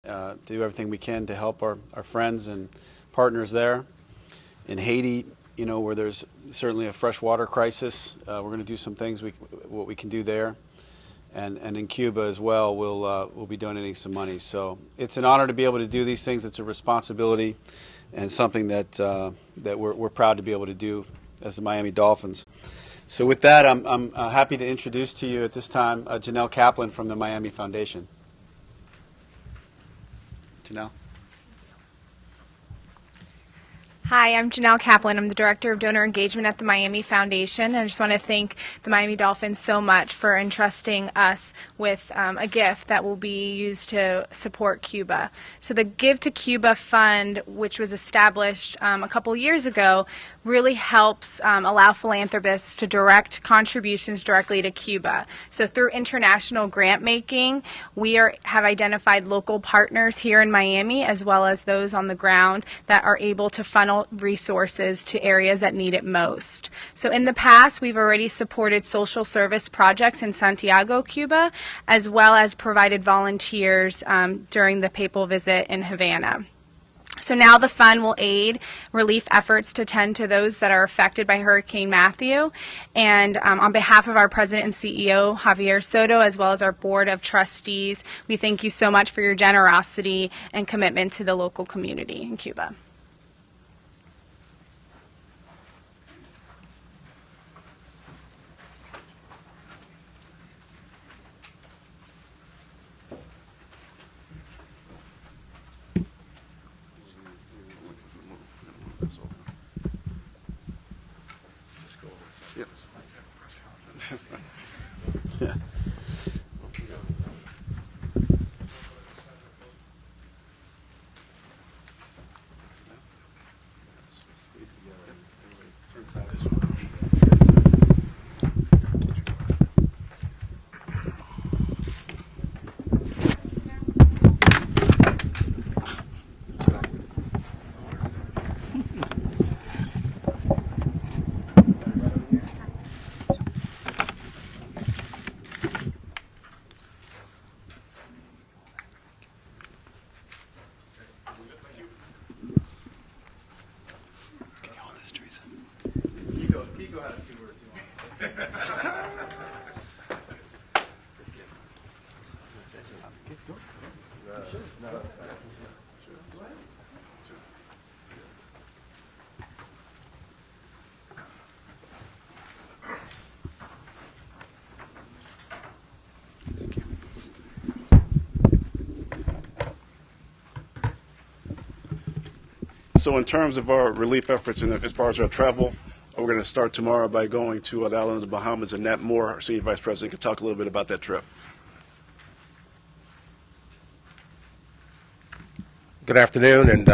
do everything we can to help our friends and partners there. In Haiti, where there's certainly a fresh water crisis, we're going to do some things what we can do there. And in Cuba as well, we'll be donating some money. So it's an honor to be able to do these things. It's a responsibility and something that we're proud to be able to do as the Miami Dolphins. So with that, I'm happy to introduce to you at this time Janelle Kaplan from the Miami Foundation. Janelle. Hi, I'm Janelle Kaplan. I'm the Director of Donor Engagement at the Miami Foundation. And I just want to thank the Miami Dolphins so much for entrusting us with a gift that will be used to support Cuba. So the Give to Cuba Fund, which was established a couple years ago, really helps allow philanthropists to direct contributions directly to Cuba. So through international grant making, we have identified local partners here in Miami as well as those on the ground that are able to funnel resources to areas that need it most. So in the past, we've already supported social service projects in Santiago, Cuba, as well as provided volunteers during the papal visit in Havana. So now the fund will aid relief efforts to tend to those that are affected by Hurricane Matthew. And on behalf of our President and CEO, Javier Soto, as well as our Board of Trustees, we thank you so much for your generosity and commitment to the local community in Cuba. Yeah. So in terms of our relief efforts and as far as our travel, we're going to start tomorrow by going to the island of the Bahamas, and Nat Moore, our Senior Vice President, can talk a little bit about that trip. Good afternoon, and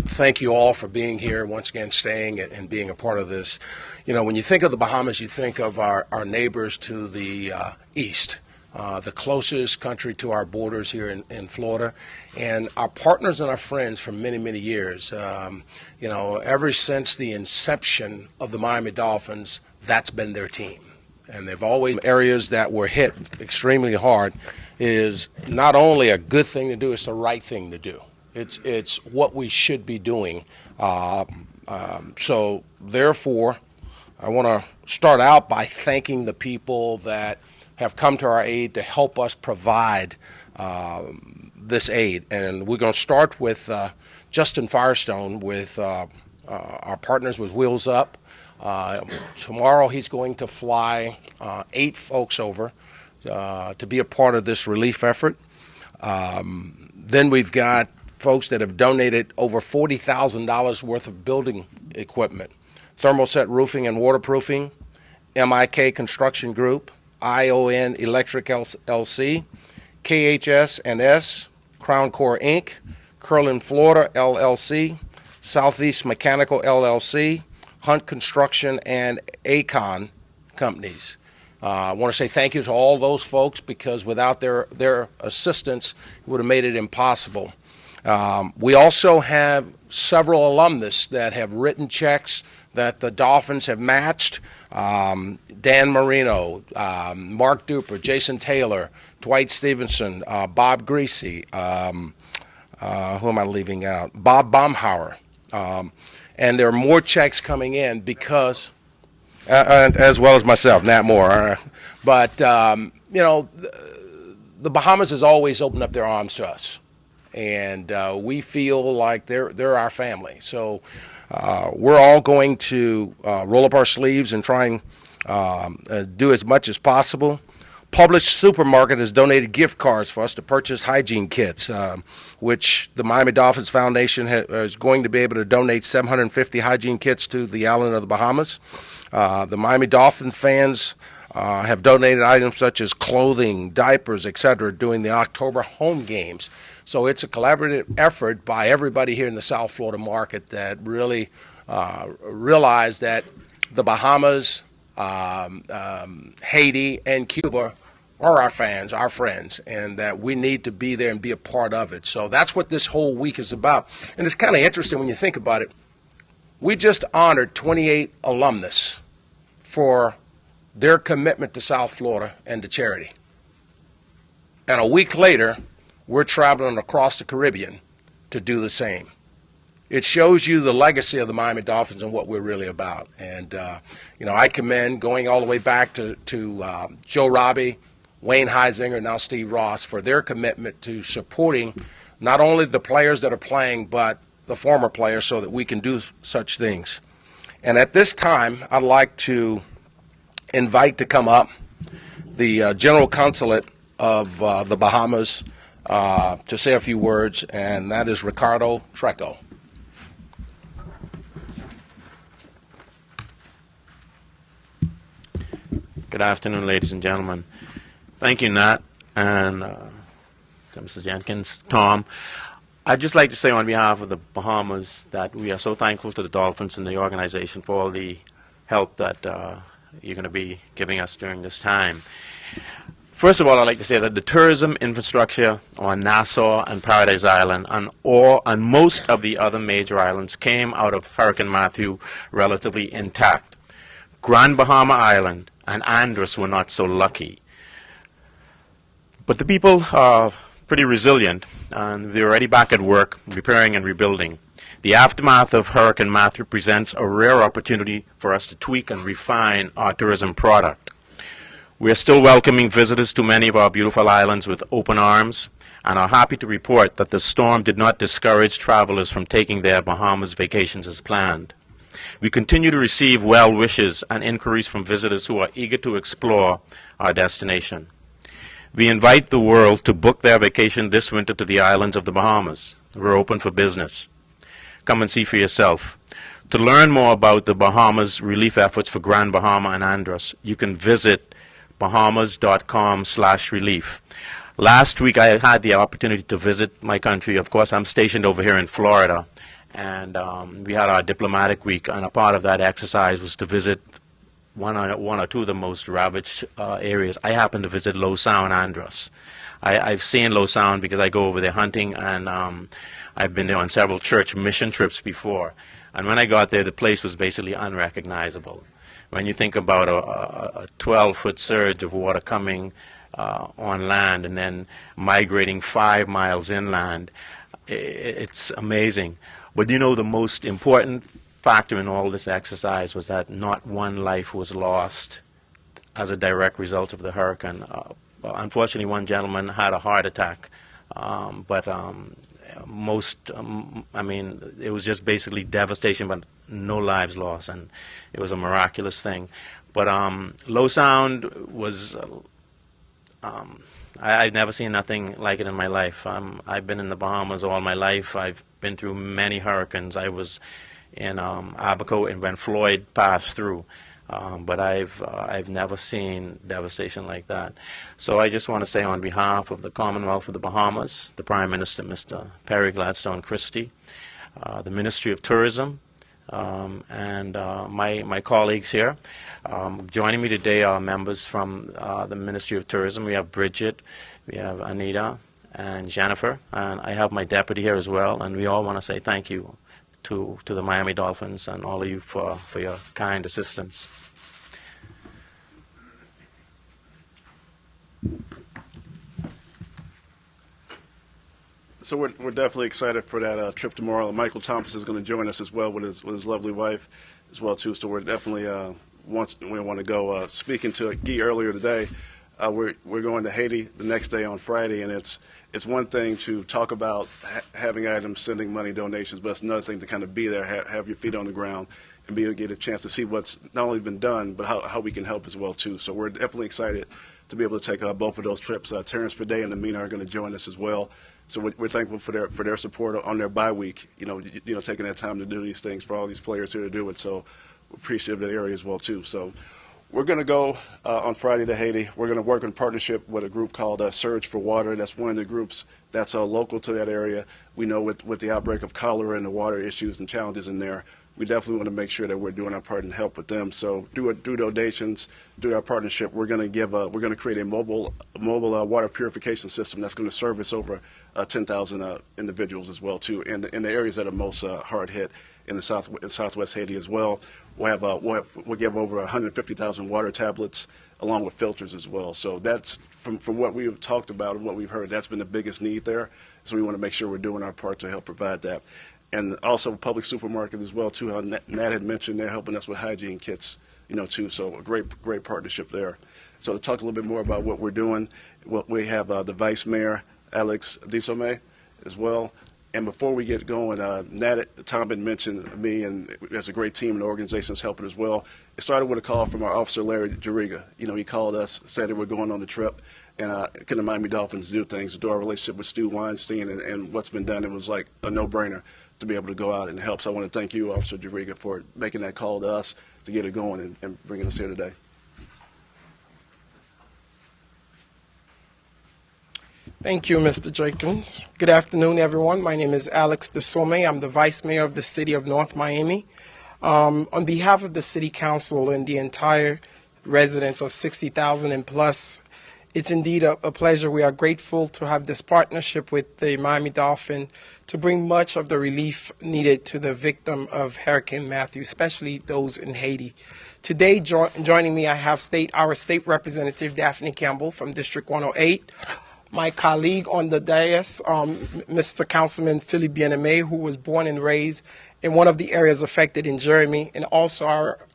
thank you all for being here, once again staying and being a part of this. When you think of the Bahamas, you think of our neighbors to the east. The closest country to our borders here in Florida, and our partners and our friends for many, many years. Ever since the inception of the Miami Dolphins, that's been their team. And they've always, areas that were hit extremely hard is not only a good thing to do, it's the right thing to do. It's what we should be doing. So therefore, I want to start out by thanking the people that have come to our aid to help us provide this aid. And we're going to start with Justin Firestone with our partners with Wheels Up. Tomorrow he's going to fly 8 folks over to be a part of this relief effort. Then we've got folks that have donated over $40,000 worth of building equipment. Thermoset Roofing and Waterproofing, MIK Construction Group, ION Electric LC, KHS&S, Crown Core Inc., Curlin Florida LLC, Southeast Mechanical LLC, Hunt Construction, and Acon companies. I want to say thank you to all those folks, because without their assistance, it would have made it impossible. We also have several alumnus that have written checks that the Dolphins have matched. Dan Marino, Mark Duper, Jason Taylor, Dwight Stevenson, Bob Greasy, who am I leaving out? Bob Baumhauer. And there are more checks coming in because, as well as myself, Nat Moore. But, you know, the Bahamas has always opened up their arms to us. And we feel like they're our family. So we're all going to roll up our sleeves and try and do as much as possible. Publix Supermarket has donated gift cards for us to purchase hygiene kits, which the Miami Dolphins Foundation is going to be able to donate 750 hygiene kits to the island of the Bahamas. The Miami Dolphins fans have donated items such as clothing, diapers, etc. during the October home games. So it's a collaborative effort by everybody here in the South Florida market that really realized that the Bahamas, Haiti, and Cuba are our fans, our friends, and that we need to be there and be a part of it. So that's what this whole week is about. And it's kind of interesting when you think about it. We just honored 28 alumnus for their commitment to South Florida and to charity. And a week later, we're traveling across the Caribbean to do the same. It shows you the legacy of the Miami Dolphins and what we're really about. And, you know, I commend going all the way back to Joe Robbie, Wayne Heisinger, now Steve Ross, for their commitment to supporting not only the players that are playing, but the former players so that we can do such things. And at this time, I'd like to invite to come up the General Consulate of the Bahamas to say a few words, and that is Ricardo Treco. Good afternoon, ladies and gentlemen. Thank you, Nat, and Mr. Jenkins, Tom. I'd just like to say on behalf of the Bahamas that we are so thankful to the Dolphins and the organization for all the help that you're going to be giving us during this time. First of all, I'd like to say that the tourism infrastructure on Nassau and Paradise Island and most of the other major islands came out of Hurricane Matthew relatively intact. Grand Bahama Island and Andros were not so lucky. But the people are pretty resilient, and they're already back at work, repairing and rebuilding. The aftermath of Hurricane Matthew presents a rare opportunity for us to tweak and refine our tourism product. We are still welcoming visitors to many of our beautiful islands with open arms, and are happy to report that the storm did not discourage travelers from taking their Bahamas vacations as planned. We continue to receive well wishes and inquiries from visitors who are eager to explore our destination. We invite the world to book their vacation this winter to the islands of the Bahamas. We're open for business. Come and see for yourself. To learn more about the Bahamas relief efforts for Grand Bahama and Andros, you can visit bahamas.com/relief. Last week I had the opportunity to visit my country. Of course, I'm stationed over here in Florida, and we had our diplomatic week, and a part of that exercise was to visit one or two of the most ravaged areas. I happen to visit Low Sound, Andros. I've seen Low Sound because I go over there hunting, and I've been there on several church mission trips before. And when I got there, the place was basically unrecognizable. When you think about a 12-foot surge of water coming on land and then migrating 5 miles inland, it's amazing. But you know, the most important factor in all this exercise was that not one life was lost as a direct result of the hurricane. Unfortunately, one gentleman had a heart attack, but I mean, it was just basically devastation, but no lives lost, and it was a miraculous thing. But Low Sound was, I've never seen nothing like it in my life. I've been in the Bahamas all my life. I've been through many hurricanes. I was in Abaco and when Floyd passed through. But I've never seen devastation like that. So I just want to say on behalf of the Commonwealth of the Bahamas, the Prime Minister, Mr. Perry Gladstone Christie, the Ministry of Tourism, and my colleagues here. Joining me today are members from the Ministry of Tourism. We have Bridget, we have Anita, and Jennifer, and I have my deputy here as well, and we all want to say thank you to the Miami Dolphins and all of you for your kind assistance. So we're definitely excited for that trip tomorrow. Michael Thompson is going to join us as well with his lovely wife as well too. So we're definitely we want to go. Speaking to Guy earlier today, we're going to Haiti the next day on Friday, and it's one thing to talk about having items, sending money, donations, but it's another thing to kind of be there, have your feet on the ground, and be able to get a chance to see what's not only been done, but how we can help as well too. So we're definitely excited to be able to take both of those trips. Terrence Fade and Amina are going to join us as well. So we're thankful for their support on their bye week. You know, taking that time to do these things for all these players here to do it. So we're appreciative of the area as well too. So we're going to go on Friday to Haiti. We're going to work in partnership with a group called Surge for Water. That's one of the groups that's local to that area. We know with the outbreak of cholera and the water issues and challenges in there, we definitely want to make sure that we're doing our part and help with them. So through donations, through our partnership, we're going to create a mobile water purification system that's going to service over 10,000 individuals as well too, in the areas that are most hard hit in the southwest Haiti as well. We'll give over 150,000 water tablets along with filters as well. So that's from what we've talked about and what we've heard, that's been the biggest need there. So we want to make sure we're doing our part to help provide that. And also public supermarket as well too. How Nat had mentioned, they're helping us with hygiene kits, too. So a great partnership there. So to talk a little bit more about what we're doing, we have the Vice Mayor Alex Disome as well. And before we get going, Tom had mentioned me, and there's a great team and organization that's helping as well. It started with a call from our officer Larry Jariga. He called us, said that we're going on the trip, and can the Miami Dolphins do things? Through our relationship with Stu Weinstein and what's been done, it was like a no-brainer to be able to go out and help. So I want to thank you, Officer Jariga, for making that call to us to get it going and bringing us here today. Thank you, Mr. Jenkins. Good afternoon, everyone. My name is Alex Disome. I'm the Vice Mayor of the City of North Miami. On behalf of the City Council and the entire residents of 60,000 and plus, it's indeed a pleasure. We are grateful to have this partnership with the Miami Dolphin to bring much of the relief needed to the victim of Hurricane Matthew, especially those in Haiti. Today, joining me, I have our state representative, Daphne Campbell from District 108, my colleague on the dais, Mr. Councilman Philippe Bien-Aimé, who was born and raised in one of the areas affected in Jeremy, and also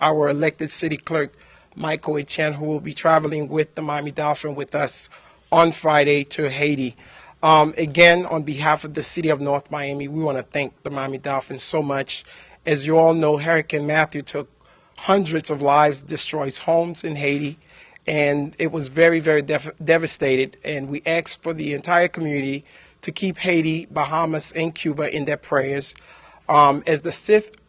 our elected city clerk, Michael Etienne, who will be traveling with the Miami Dolphin with us on Friday to Haiti. Again, on behalf of the city of North Miami, we want to thank the Miami Dolphins so much. As you all know, Hurricane Matthew took hundreds of lives, destroys homes in Haiti, and it was very, very devastated. And we asked for the entire community to keep Haiti, Bahamas, and Cuba in their prayers. As the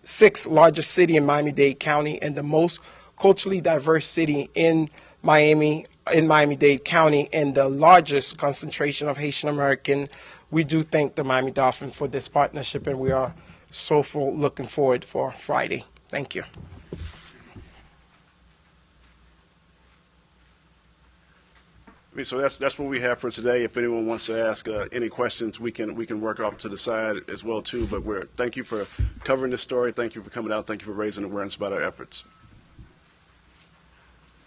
sixth largest city in Miami-Dade County and the most culturally diverse city in Miami-Dade County, and the largest concentration of Haitian American, we do thank the Miami Dolphin for this partnership, and we are so looking forward for Friday. Thank you. So that's what we have for today. If anyone wants to ask any questions, we can work off to the side as well too. But thank you for covering this story. Thank you for coming out. Thank you for raising awareness about our efforts.